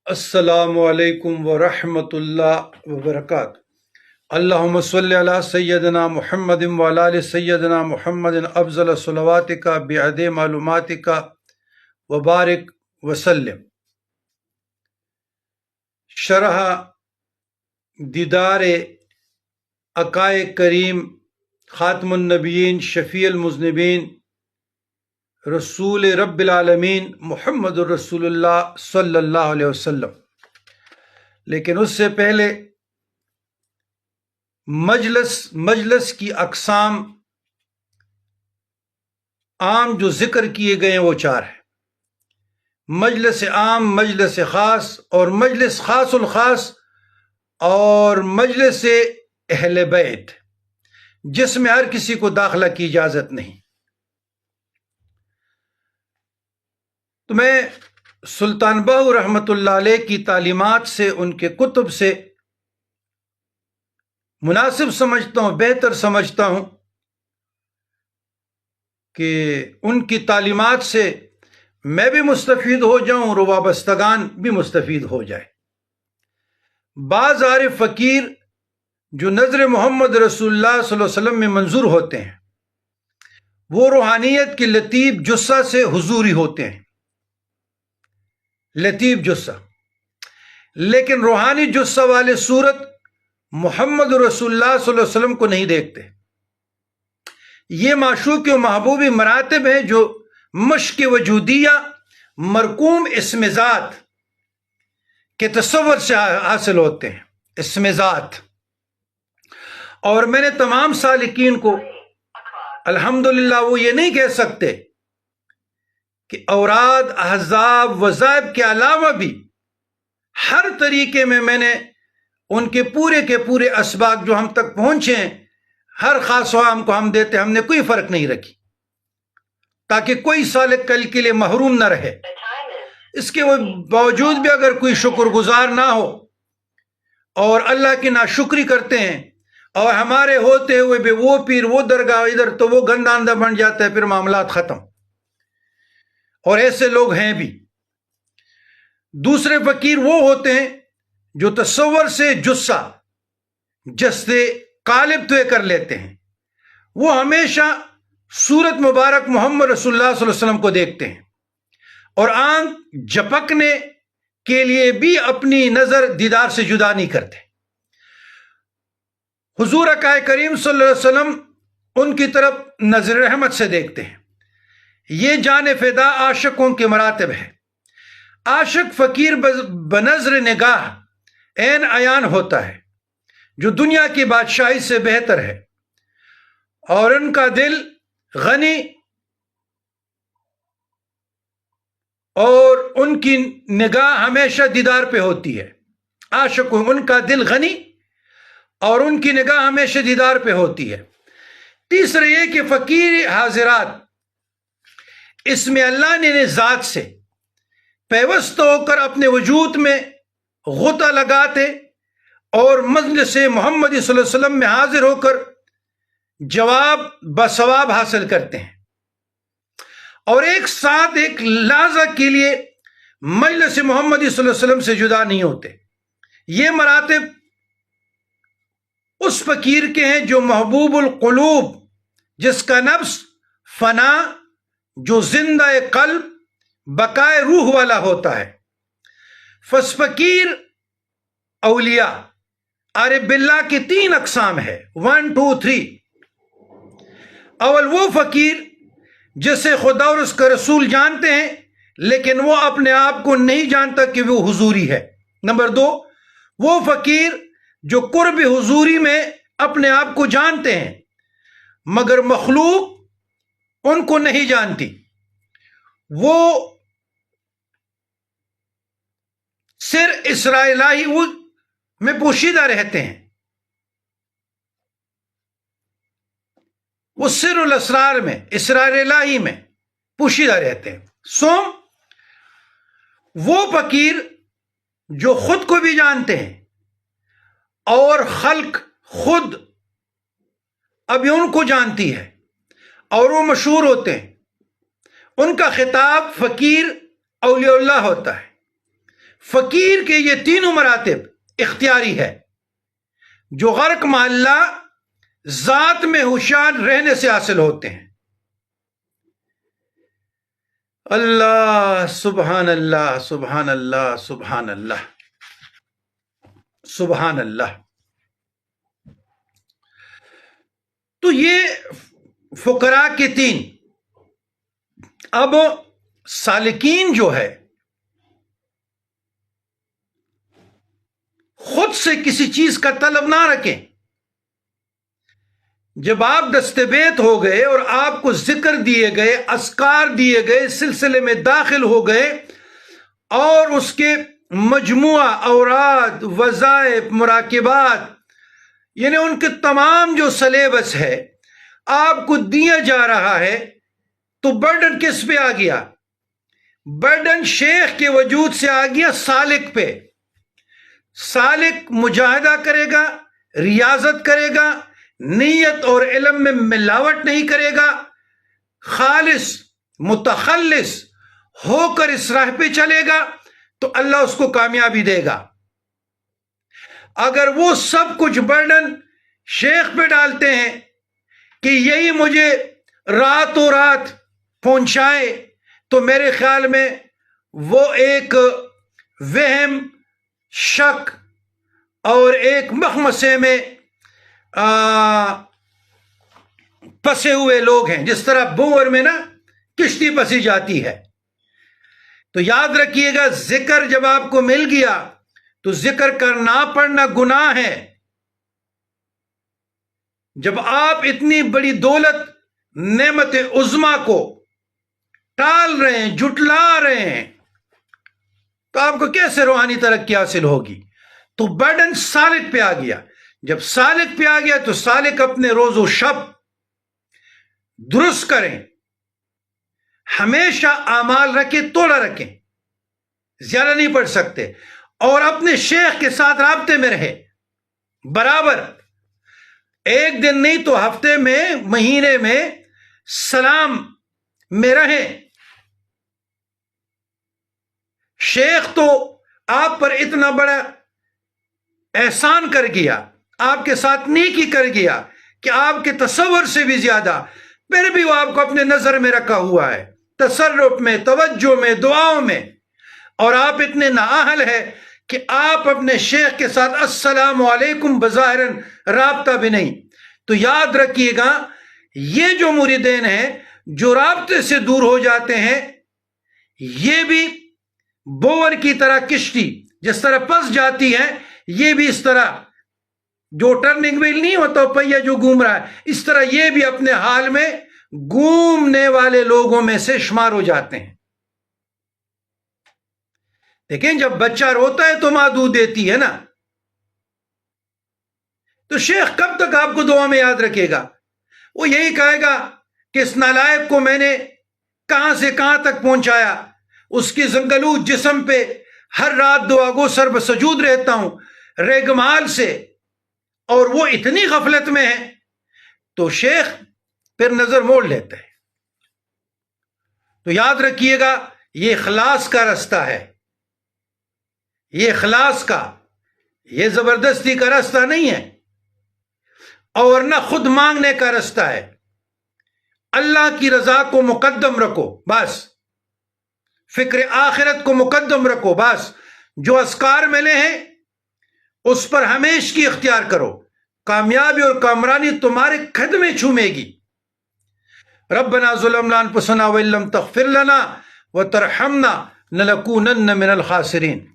السلام علیکم ورحمۃ اللہ وبرکاتہ۔ اللہم صلی علی سیدنا محمد وعلی آل سیدنا محمد افضل صلواتک بعد معلوماتک وبارک وسلم۔ شرح دیدار عقائے کریم خاتم النبیین شفیع المذنبین رسول رب العالمین محمد الرسول اللہ صلی اللہ علیہ وسلم۔ لیکن اس سے پہلے مجلس کی اقسام عام جو ذکر کیے گئے ہیں وہ چار ہیں: مجلس عام، مجلس خاص، اور مجلس خاص الخاص، اور مجلس اہل بیت، جس میں ہر کسی کو داخلہ کی اجازت نہیں۔ تو میں سلطان باہو رحمۃ اللہ علیہ کی تعلیمات سے، ان کے کتب سے مناسب سمجھتا ہوں، بہتر سمجھتا ہوں کہ ان کی تعلیمات سے میں بھی مستفید ہو جاؤں اور وابستگان بھی مستفید ہو جائے۔ بعض عارف فقیر جو نظر محمد رسول اللہ صلی اللہ علیہ وسلم میں منظور ہوتے ہیں، وہ روحانیت کے لطیف جثہ سے حضوری ہوتے ہیں، لطیف جثہ، لیکن روحانی جثہ والے صورت محمد رسول اللہ صلی اللہ علیہ وسلم کو نہیں دیکھتے۔ یہ معشوق و محبوبی مراتب ہیں جو مشق وجودیہ مرقوم اسم ذات کے تصور سے حاصل ہوتے ہیں، اسم ذات۔ اور میں نے تمام سالکین کو الحمدللہ وہ یہ نہیں کہہ سکتے کہ اوراد، احزاب، وظائف کے علاوہ بھی ہر طریقے میں نے ان کے پورے اسباق جو ہم تک پہنچے ہیں، ہر خاص و عام کو ہم دیتے، ہم نے کوئی فرق نہیں رکھی تاکہ کوئی سالک کل کے لیے محروم نہ رہے۔ اس کے باوجود بھی اگر کوئی شکر گزار نہ ہو اور اللہ کی ناشکری کرتے ہیں اور ہمارے ہوتے ہوئے بھی وہ پیر، وہ درگاہ ادھر، تو وہ گنداندہ بن جاتا ہے، پھر معاملات ختم۔ اور ایسے لوگ ہیں بھی۔ دوسرے فقیر وہ ہوتے ہیں جو تصور سے جثہ، جسے قالب طے کر لیتے ہیں، وہ ہمیشہ صورت مبارک محمد رسول اللہ صلی اللہ علیہ وسلم کو دیکھتے ہیں، اور آنکھ جھپکنے کے لیے بھی اپنی نظر دیدار سے جدا نہیں کرتے۔ حضور عقائے کریم صلی اللہ علیہ وسلم ان کی طرف نظر رحمت سے دیکھتے ہیں۔ یہ جان فدا عاشقوں کے مراتب ہے۔ عاشق فقیر بنظر نگاہ عین عیان ہوتا ہے، جو دنیا کی بادشاہی سے بہتر ہے، اور ان کا دل غنی اور ان کی نگاہ ہمیشہ دیدار پہ ہوتی ہے۔ عاشقوں، ان کا دل غنی اور ان کی نگاہ ہمیشہ دیدار پہ ہوتی ہے۔ تیسرے یہ کہ فقیر حاضرات اس میں اللہ نے ذات سے پیوست ہو کر اپنے وجود میں غوطہ لگاتے اور مجلس محمدی صلی اللہ علیہ وسلم میں حاضر ہو کر جواب بثواب حاصل کرتے ہیں، اور ایک ساتھ ایک لحظہ کے لیے مجلس محمدی صلی اللہ علیہ وسلم سے جدا نہیں ہوتے۔ یہ مراتب اس فقیر کے ہیں جو محبوب القلوب، جس کا نفس فنا، جو زندہ قلب بقائے روح والا ہوتا ہے۔ فقیر اولیاء عارف باللہ کی 3 اقسام ہے، 1 2 3۔ اول وہ فقیر جسے خدا اور اس کا رسول جانتے ہیں، لیکن وہ اپنے آپ کو نہیں جانتا کہ وہ حضوری ہے۔ نمبر 2، وہ فقیر جو قرب حضوری میں اپنے آپ کو جانتے ہیں مگر مخلوق ان کو نہیں جانتی، وہ سر اسرار الہی میں پوشیدہ رہتے ہیں، وہ سر الاسرار میں، اسرار الہی میں پوشیدہ رہتے ہیں۔ سوم، وہ فقیر جو خود کو بھی جانتے ہیں اور خلق خود ابھی ان کو جانتی ہے اور وہ مشہور ہوتے ہیں، ان کا خطاب فقیر اولیاء اللہ ہوتا ہے۔ فقیر کے یہ تینوں مراتب اختیاری ہے، جو غرق مع اللہ ذات میں ہوشیار رہنے سے حاصل ہوتے ہیں۔ اللہ، سبحان اللہ، سبحان اللہ، سبحان اللہ، سبحان اللہ۔ تو یہ فقراء کے تین۔ اب سالکین جو ہے خود سے کسی چیز کا طلب نہ رکھیں۔ جب آپ دستبیت ہو گئے اور آپ کو ذکر دیے گئے، اذکار دیے گئے، سلسلے میں داخل ہو گئے اور اس کے مجموعہ اوراد، وظائف، مراقبات، یعنی ان کے تمام جو سلیبس ہے آپ کو دیا جا رہا ہے، تو برڈن کس پہ آ گیا؟ برڈن شیخ کے وجود سے آ گیا سالک پہ۔ سالک مجاہدہ کرے گا، ریاضت کرے گا، نیت اور علم میں ملاوٹ نہیں کرے گا، خالص متخلص ہو کر اس راہ پہ چلے گا تو اللہ اس کو کامیابی دے گا۔ اگر وہ سب کچھ برڈن شیخ پہ ڈالتے ہیں کہ یہی مجھے راتوں رات پہنچائے، تو میرے خیال میں وہ ایک وہم، شک اور ایک مخمصے میں پسے ہوئے لوگ ہیں، جس طرح بور میں نا کشتی پسی جاتی ہے۔ تو یاد رکھیے گا، ذکر جب آپ کو مل گیا تو ذکر کرنا پڑنا گناہ ہے۔ جب آپ اتنی بڑی دولت، نعمت عظمیٰ کو ٹال رہے ہیں، جھٹلا رہے ہیں، تو آپ کو کیسے روحانی ترقی حاصل ہوگی؟ تو برڈن سالک پہ آ گیا۔ جب سالک پہ آ گیا تو سالک اپنے روز و شب درست کریں، ہمیشہ اعمال رکھیں، توڑا رکھیں، زیادہ نہیں پڑھ سکتے، اور اپنے شیخ کے ساتھ رابطے میں رہے برابر، ایک دن نہیں تو ہفتے میں، مہینے میں سلام میں رہیں۔ شیخ تو آپ پر اتنا بڑا احسان کر گیا، آپ کے ساتھ نیکی کر گیا کہ آپ کے تصور سے بھی زیادہ، پھر بھی وہ آپ کو اپنے نظر میں رکھا ہوا ہے، تصرف میں، توجہ میں، دعاؤں میں، اور آپ اتنے نااہل ہیں کہ آپ اپنے شیخ کے ساتھ السلام علیکم بظاہراً رابطہ بھی نہیں۔ تو یاد رکھیے گا، یہ جو مریدین ہیں جو رابطے سے دور ہو جاتے ہیں، یہ بھی بور کی طرح کشتی جس طرح پس جاتی ہے، یہ بھی اس طرح، جو ٹرننگ ویل نہیں ہوتا پہیہ جو گھوم رہا ہے، اس طرح یہ بھی اپنے حال میں گھومنے والے لوگوں میں سے شمار ہو جاتے ہیں۔ لیکن جب بچہ روتا ہے تو ماں دودھ دیتی ہے نا، تو شیخ کب تک آپ کو دعا میں یاد رکھے گا؟ وہ یہی کہے گا کہ اس نالائق کو میں نے کہاں سے کہاں تک پہنچایا، اس کی زنگلوت جسم پہ ہر رات دعا گو سر بسجود رہتا ہوں ریگمال سے، اور وہ اتنی غفلت میں ہے، تو شیخ پھر نظر موڑ لیتا ہے۔ تو یاد رکھیے گا، یہ اخلاص کا رستہ ہے، یہ اخلاص کا، یہ زبردستی کا رستہ نہیں ہے، اور نہ خود مانگنے کا رستہ ہے۔ اللہ کی رضا کو مقدم رکھو، بس فکر آخرت کو مقدم رکھو، بس جو اذکار ملے ہیں اس پر ہمیشہ کی اختیار کرو، کامیابی اور کامرانی تمہارے قدمیں چومے گی۔ ربنا ظلمنا انفسنا وان لم تغفر لنا وترحمنا لنکونن من الخاسرین۔